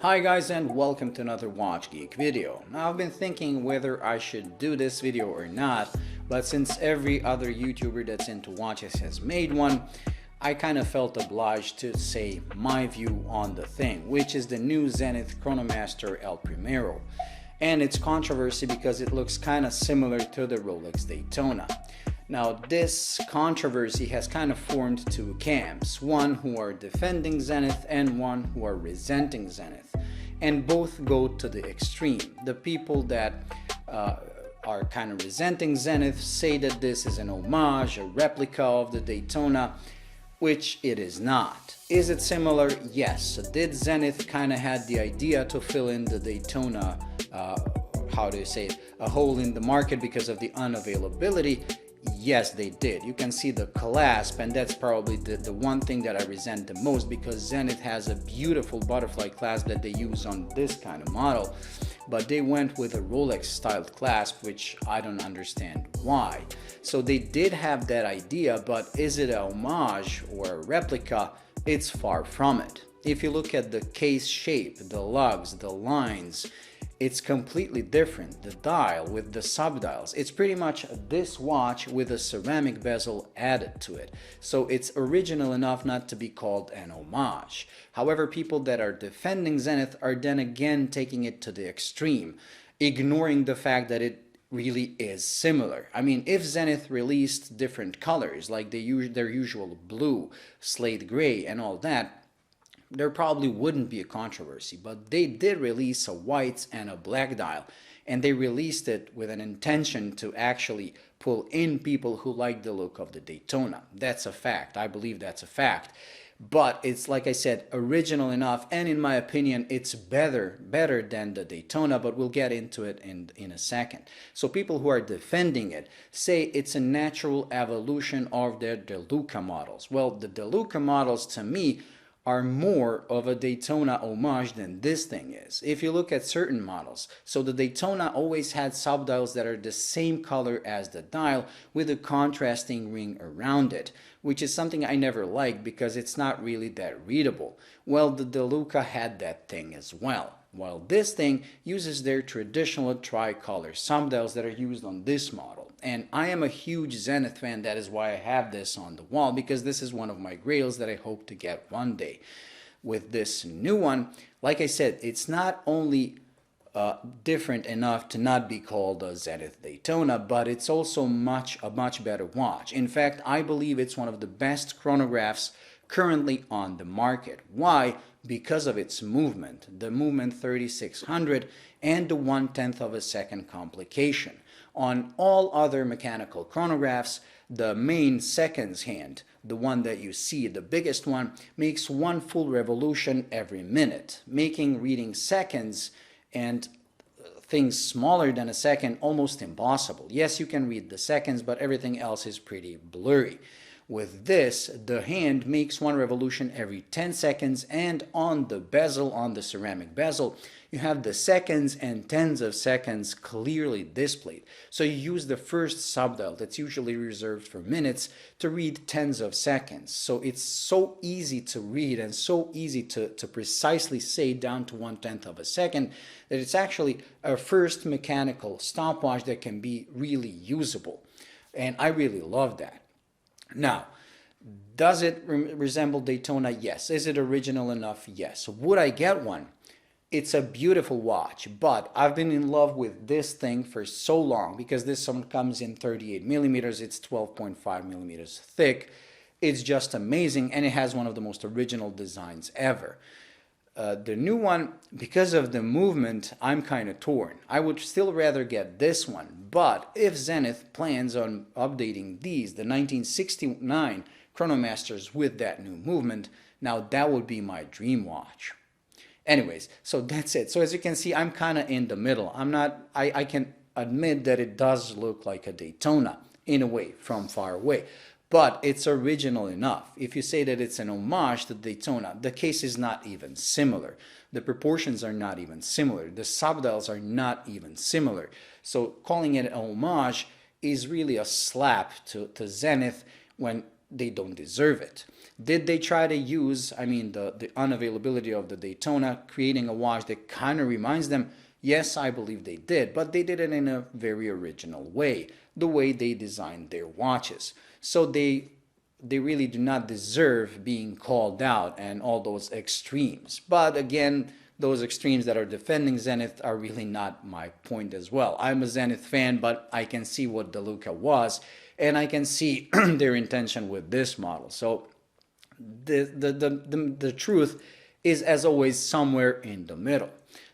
Hi guys, and welcome to another Watch Geek video. Now I've been thinking whether I should do this video or not, but since every other YouTuber that's into watches has made one, I kind of felt obliged to say my view on the thing, which is the new Zenith Chronomaster El Primero. And it's controversy because it looks kind of similar to the Rolex Daytona. Now this controversy has kind of formed two camps, one who are defending Zenith and one who are resenting Zenith, and both go to the extreme. The people that are kind of resenting Zenith say that this is an homage, a replica of the Daytona, which it is not. Is it similar? Yes. Did Zenith kind of had the idea to fill in the Daytona, how do you say it, a hole in the market because of the unavailability? Yes, they did. You can see the clasp, and that's probably the one thing that I resent the most, because Zenith has a beautiful butterfly clasp that they use on this kind of model, but they went with a Rolex styled clasp, which I don't understand why. So they did have that idea, but is it a homage or a replica? It's far from it. If you look at the case shape, the lugs, the lines, it's completely different. The dial with the subdials, it's pretty much this watch with a ceramic bezel added to it. So it's original enough not to be called an homage. However, people that are defending Zenith are then again taking it to the extreme, ignoring the fact that it really is similar. I mean, if Zenith released different colors like their usual blue, slate gray and all that, there probably wouldn't be a controversy, but they did release a white and a black dial, and they released it with an intention to actually pull in people who like the look of the Daytona. That's a fact. I believe that's a fact. But it's, like I said, original enough, and in my opinion, it's better than the Daytona, but we'll get into it in a second. So people who are defending it say it's a natural evolution of the Luca models. Well, the Luca models, to me, are more of a Daytona homage than this thing is. If you look at certain models, so the Daytona always had subdials that are the same color as the dial with a contrasting ring around it, which is something I never liked because it's not really that readable. Well, the Luca had that thing as well. While this thing uses their traditional tricolor subdials that are used on this model. And I am a huge Zenith fan. That is why I have this on the wall, because this is one of my grails that I hope to get one day. With this new one, like I said, it's not only different enough to not be called a Zenith Daytona, but it's also a much better watch. In fact, I believe it's one of the best chronographs currently on the market. Why? Because of its movement, the movement 3600 and the 1/10 of a second complication. On all other mechanical chronographs, the main seconds hand, the one that you see, the biggest one, makes one full revolution every minute, making reading seconds and things smaller than a second almost impossible. Yes, you can read the seconds, but everything else is pretty blurry. With this, the hand makes one revolution every 10 seconds, and on the bezel, on the ceramic bezel, you have the seconds and tens of seconds clearly displayed. So you use the first subdial that's usually reserved for minutes to read tens of seconds. So it's so easy to read and so easy to precisely say down to 1/10 of a second that it's actually a first mechanical stopwatch that can be really usable. And I really love that. Now, does it resemble Daytona? Yes. Is it original enough? Yes. Would I get one? It's a beautiful watch, but I've been in love with this thing for so long because this one comes in 38 millimeters. It's 12.5 millimeters thick. It's just amazing, and it has one of the most original designs ever. The new one, because of the movement, I'm kind of torn. I would still rather get this one, but if Zenith plans on updating these, the 1969 Chronomasters with that new movement, now that would be my dream watch. Anyways, so that's it. So as you can see, I'm kind of in the middle. I can admit that it does look like a Daytona in a way from far away. But it's original enough. If you say that it's an homage to Daytona, the case is not even similar. The proportions are not even similar. The subdials are not even similar. So calling it an homage is really a slap to Zenith when they don't deserve it. Did they try to use, I mean, the unavailability of the Daytona, creating a watch that kind of reminds them? Yes, I believe they did, but they did it in a very original way, the way they designed their watches. So they really do not deserve being called out and all those extremes. But again, those extremes that are defending Zenith are really not my point as well. I'm a Zenith fan, but I can see what the Luca was, and I can see their intention with this model. So the truth is, as always, somewhere in the middle.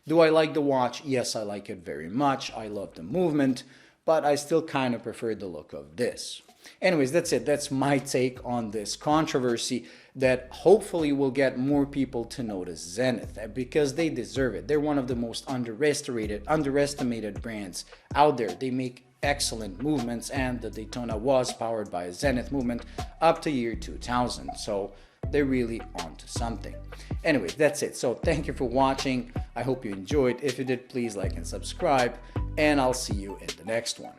Do I like the watch? Yes, I like it very much. I love the movement, but I still kind of prefer the look of this. Anyways, that's it. That's my take on this controversy that hopefully will get more people to notice Zenith, because they deserve it. They're one of the most underestimated brands out there. They make excellent movements, and the Daytona was powered by a Zenith movement up to year 2000. So they're really onto something. Anyways, that's it. So thank you for watching. I hope you enjoyed. If you did, please like and subscribe, and I'll see you in the next one.